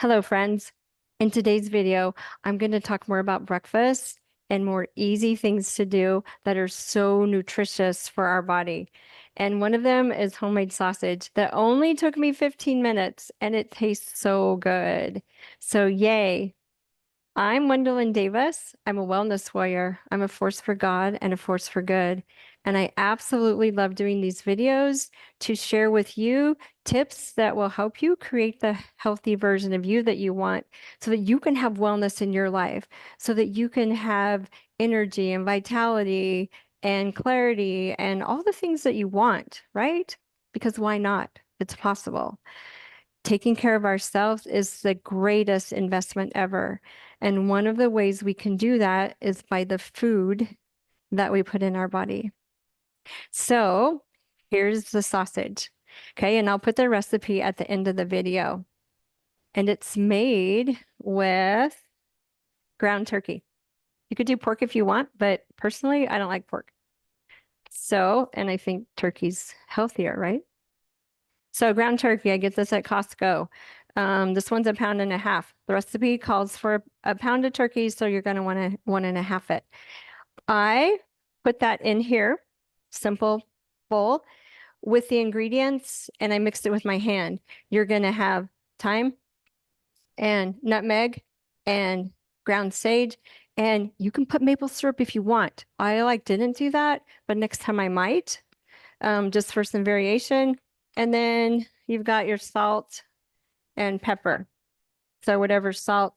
Hello, friends. In today's video, I'm going to talk more about breakfast and more easy things to do that are so nutritious for our body. And one of them is homemade sausage that only took me 15 minutes and it tastes so good. So yay. I'm Wendolyn Davis. I'm a wellness warrior. I'm a force for God and a force for good. And I absolutely love doing these videos to share with you tips that will help you create the healthy version of you that you want so that you can have wellness in your life, so that you can have energy and vitality and clarity and all the things that you want, right? Because why not? It's possible. Taking care of ourselves is the greatest investment ever. And one of the ways we can do that is by the food that we put in our body. So here's the sausage. Okay, and I'll put the recipe at the end of the video. And it's made with ground turkey. You could do pork if you want, but personally, I don't like pork. So, and I think turkey's healthier, right? So ground turkey, I get this at Costco. This one's 1.5 pounds. The recipe calls for 1 pound of turkey, so you're going to want to 1.5 it. I put that in here, simple bowl, with the ingredients, and I mixed it with my hand. You're going to have thyme and nutmeg and ground sage, and you can put maple syrup if you want. I didn't do that, but next time I might, just for some variation. And then you've got your salt and pepper. So whatever salt,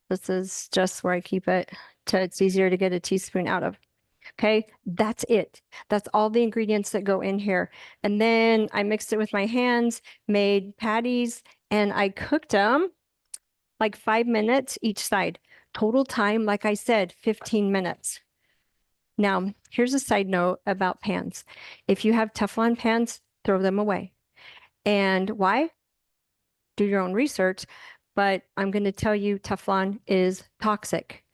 this is just where I keep it it's easier to get a teaspoon out of. Okay, that's it. That's all the ingredients that go in here. And then I mixed it with my hands, made patties, and I cooked them like 5 minutes each side. Total time, like I said, 15 minutes. Now, here's a side note about pans. If you have Teflon pans, throw them away. And why? Do your own research, but I'm going to tell you Teflon is toxic.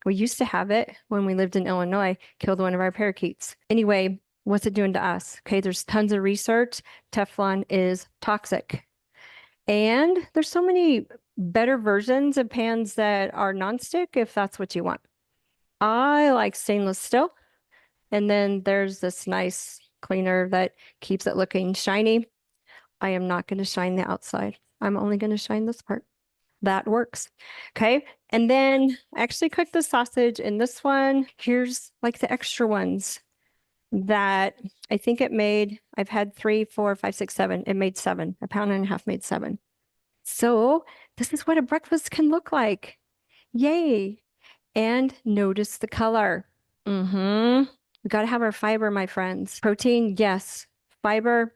We used to have it when we lived in Illinois, killed one of our parakeets. Anyway, what's it doing to us? Okay, there's tons of research. Teflon is toxic. And there's so many better versions of pans that are nonstick if that's what you want. I like stainless steel. And then there's this nice cleaner that keeps it looking shiny. I am not going to shine the outside. I'm only going to shine this part. That works. Okay. And then I actually cooked the sausage in this one. Here's like the extra ones that I think it made. I've had 3, 4, 5, 6, 7. It made 7. 1.5 pounds made 7. So this is what a breakfast can look like. Yay. And notice the color. We got to have our fiber, my friends. Protein, yes. Fiber,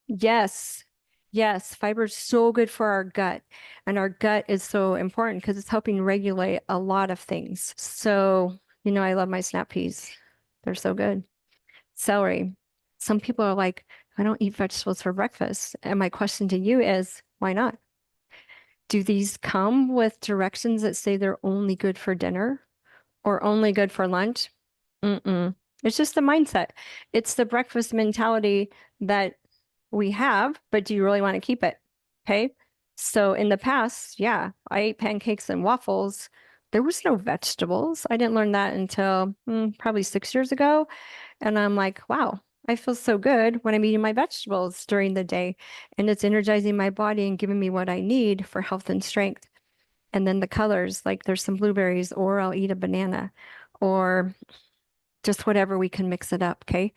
yes. Yes, fiber is so good for our gut. And our gut is so important because it's helping regulate a lot of things. So, I love my snap peas. They're so good. Celery. Some people are like, I don't eat vegetables for breakfast. And my question to you is, why not? Do these come with directions that say they're only good for dinner or only good for lunch? It's just the mindset. It's the breakfast mentality that we have, but do you really want to keep it? Okay. So in the past, yeah, I ate pancakes and waffles. There was no vegetables. I didn't learn that until probably 6 years ago. And I'm like, wow, I feel so good when I'm eating my vegetables during the day. And it's energizing my body and giving me what I need for health and strength. And then the colors, like there's some blueberries, or I'll eat a banana, or just whatever we can mix it up. Okay.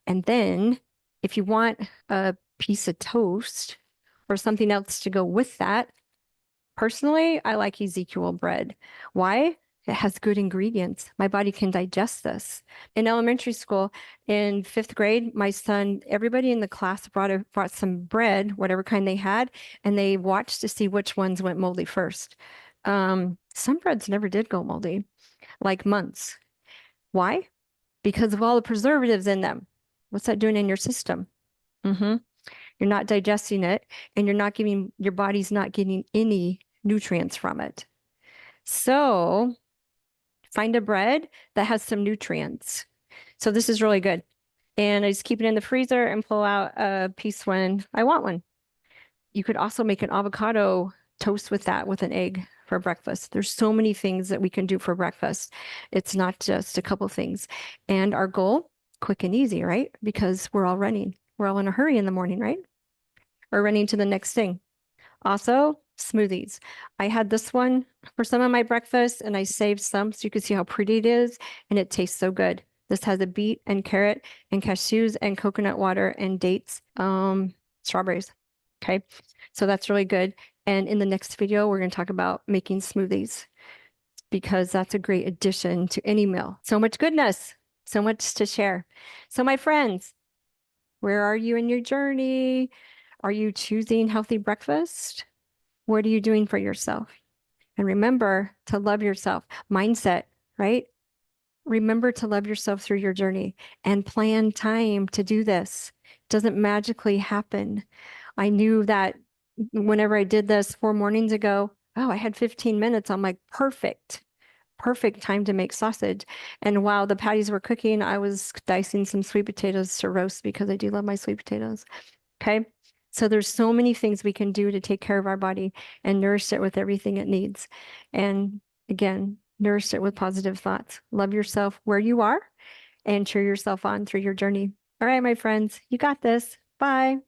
And then if you want a piece of toast or something else to go with that, personally, I like 𝐒𝐿 bread. Why? It has good ingredients. My body can digest this. In elementary school, in 5th grade, my son, everybody in the class brought some bread, whatever kind they had, and they watched to see which ones went moldy first. Some breads never did go moldy, like months. Why? Because of all the preservatives in them. What's that doing in your system? You're not digesting it, and your body's not getting any nutrients from it. So find a bread that has some nutrients. So this is really good. And I just keep it in the freezer and pull out a piece when I want one. You could also make an avocado toast with that with an egg for breakfast. There's so many things that we can do for breakfast. It's not just a couple things. And our goal, quick and easy, right? Because we're all running. We're all in a hurry in the morning, right? Or running to the next thing. Also, smoothies. I had this one for some of my breakfast and I saved some so you can see how pretty it is and it tastes so good. This has a beet and carrot and cashews and coconut water and dates, strawberries. Okay, so that's really good. And in the next video, we're going to talk about making smoothies because that's a great addition to any meal. So much goodness, so much to share. So my friends, where are you in your journey? Are you choosing healthy breakfast? What are you doing for yourself? And remember to love yourself. Mindset, right? Remember to love yourself through your journey and plan time to do this. It doesn't magically happen. I knew that whenever I did this 4 mornings ago, oh, I had 15 minutes. I'm like, perfect time to make sausage. And while the patties were cooking, I was dicing some sweet potatoes to roast because I do love my sweet potatoes. Okay. So there's so many things we can do to take care of our body and nourish it with everything it needs. And again, nourish it with positive thoughts. Love yourself where you are and cheer yourself on through your journey. All right, my friends, you got this. Bye.